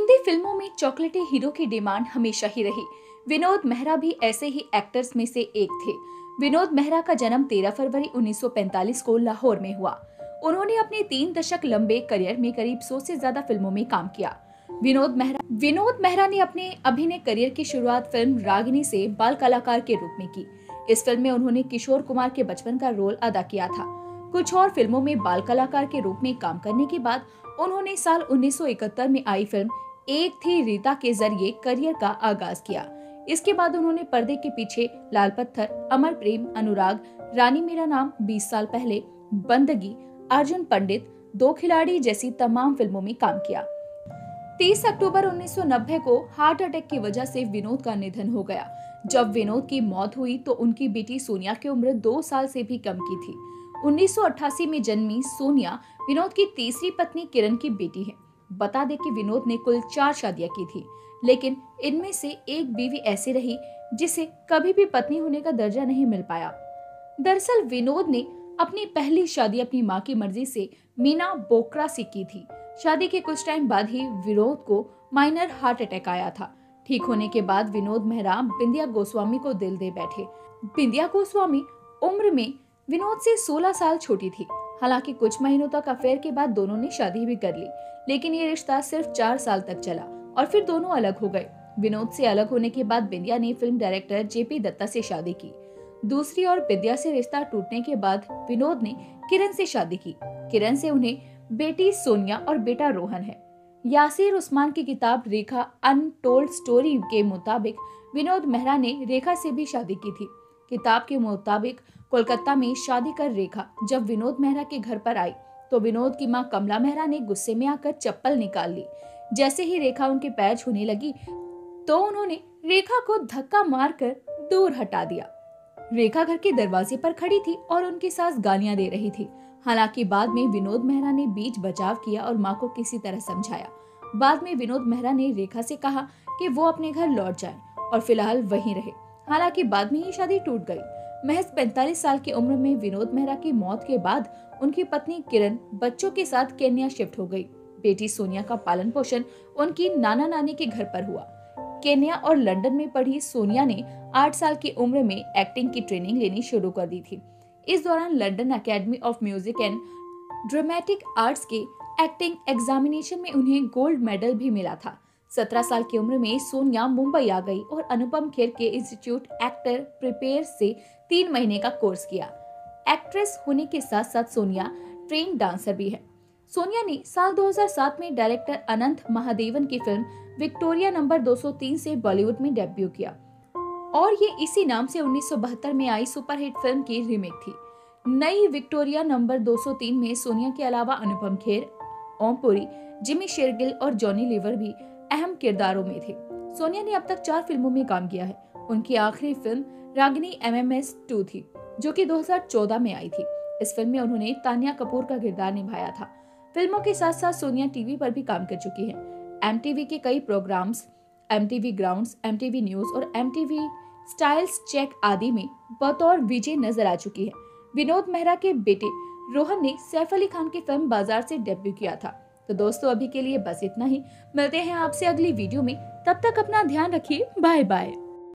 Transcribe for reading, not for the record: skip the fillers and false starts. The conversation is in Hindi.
हिंदी फिल्मों में चॉकलेटी हीरो की डिमांड हमेशा ही रही। विनोद मेहरा भी ऐसे ही एक्टर्स में से एक थे। विनोद मेहरा का जन्म 13 फरवरी 1945 को लाहौर में हुआ। उन्होंने अपने 3 दशक लंबे करियर में करीब 100 से ज्यादा फिल्मों में काम किया। विनोद मेहरा ने अपने अभिनय करियर की शुरुआत फिल्म रागिनी से बाल कलाकार के रूप में की। इस फिल्म में उन्होंने किशोर कुमार के बचपन का रोल अदा किया था। कुछ और फिल्मों में बाल कलाकार के रूप में काम करने के बाद उन्होंने साल 1971 में आई फिल्म एक थी रीता के जरिए करियर का आगाज किया। इसके बाद उन्होंने पर्दे के पीछे लाल पत्थर, अमर प्रेम, अनुराग, रानी मेरा नाम, 20 साल पहले, बंदगी, अर्जुन पंडित, दो खिलाड़ी जैसी तमाम फिल्मों में काम किया। 30 अक्टूबर 1990 को हार्ट अटैक की वजह से विनोद का निधन हो गया। जब विनोद की मौत हुई तो उनकी बेटी सोनिया की उम्र 2 साल से भी कम की थी। 1988 में जन्मी सोनिया विनोद की तीसरी पत्नी किरण की बेटी है। बता दें कि विनोद ने कुल 4 शादियां की थी, लेकिन इनमें से एक बीवी ऐसी रही जिसे कभी भी पत्नी होने का दर्जा नहीं मिल पाया। दरअसल विनोद ने अपनी पहली शादी अपनी मां की मर्जी से मीना बोकरा से की थी। शादी के कुछ टाइम बाद ही विनोद को माइनर हार्ट अटैक आया था। ठीक होने के बाद विनोद मेहरा बिंदिया गोस्वामी को दिल दे बैठे। बिंदिया गोस्वामी उम्र में विनोद से 16 साल छोटी थी। हालांकि कुछ महीनों तक अफेयर के बाद दोनों ने शादी भी कर ली, लेकिन ये रिश्ता सिर्फ 4 साल तक चला और फिर दोनों अलग हो गए। विनोद से अलग होने के बाद बिंदिया ने फिल्म डायरेक्टर जेपी दत्ता से शादी की। दूसरी ओर बिंदिया से रिश्ता टूटने के बाद विनोद ने किरण से शादी की। किरण से उन्हें बेटी सोनिया और बेटा रोहन है। यासिर उस्मान की किताब रेखा अनटोल्ड स्टोरी के मुताबिक विनोद मेहरा ने रेखा से भी शादी की थी। किताब के मुताबिक कोलकाता में शादी कर रेखा जब विनोद मेहरा के घर पर आई तो विनोद की मां कमला मेहरा ने गुस्से में आकर चप्पल निकाल ली। जैसे ही रेखा उनके पैर छूने लगी तो उन्होंने रेखा को धक्का मारकर दूर हटा दिया। रेखा घर के दरवाजे पर खड़ी थी और उनकी सास गालियां दे रही थी। हालांकि बाद में विनोद मेहरा ने बीच बचाव किया और मां को किसी तरह समझाया। बाद में विनोद मेहरा ने रेखा से कहा कि वो अपने घर लौट जाए और फिलहाल वहीं रहे। हालांकि बाद में ही शादी टूट गई। महज 45 साल की उम्र में विनोद मेहरा की मौत के बाद उनकी पत्नी किरण बच्चों के साथ केन्या शिफ्ट हो गई। बेटी सोनिया का पालन पोषण उनकी नाना नानी के घर पर हुआ। केन्या और लंदन में पढ़ी सोनिया ने 8 साल की उम्र में एक्टिंग की ट्रेनिंग लेनी शुरू कर दी थी। इस दौरान London academy of music and dramatic arts के एक्टिंग एग्जामिनेशन में उन्हें गोल्ड मेडल भी मिला था। 17 साल की उम्र में सोनिया मुंबई आ गई और अनुपम खेर के इंस्टीट्यूट एक्टर प्रिपेयर से 3 महीने का कोर्स किया। एक्ट्रेस होने के साथ साथ सोनिया ट्रेन डांसर भी है। सोनिया ने साल 2007 में डायरेक्टर अनंत महादेवन की फिल्म विक्टोरिया नंबर 203 से बॉलीवुड में डेब्यू किया और ये इसी नाम से 1972 में आई सुपरहिट फिल्म की रीमेक थी। नई विक्टोरिया नंबर 203 में सोनिया के अलावा अनुपम खेर, ओम पुरी, जिमी शेरगिल और जॉनी लीवर भी अहम किरदारों में थे। सोनिया ने अब तक 4 फिल्मों में काम किया है। उनकी आखिरी फिल्म रागिनी MMS 2 थी, जो कि 2014 में आई थी। इस फिल्म में उन्होंने तानिया कपूर का किरदार निभाया था। फिल्मों के साथ साथ सोनिया टीवी पर भी काम कर चुकी है। MTV के कई programmes, MTV grounds, MTV news और MTV स्टाइल्स चेक आदि में बतौर विजय नजर आ चुकी है। विनोद मेहरा के बेटे रोहन ने सैफ अली खान की फिल्म बाजार से डेब्यू किया था। तो दोस्तों, अभी के लिए बस इतना ही। मिलते हैं आपसे अगली वीडियो में। तब तक अपना ध्यान रखिए। Bye bye.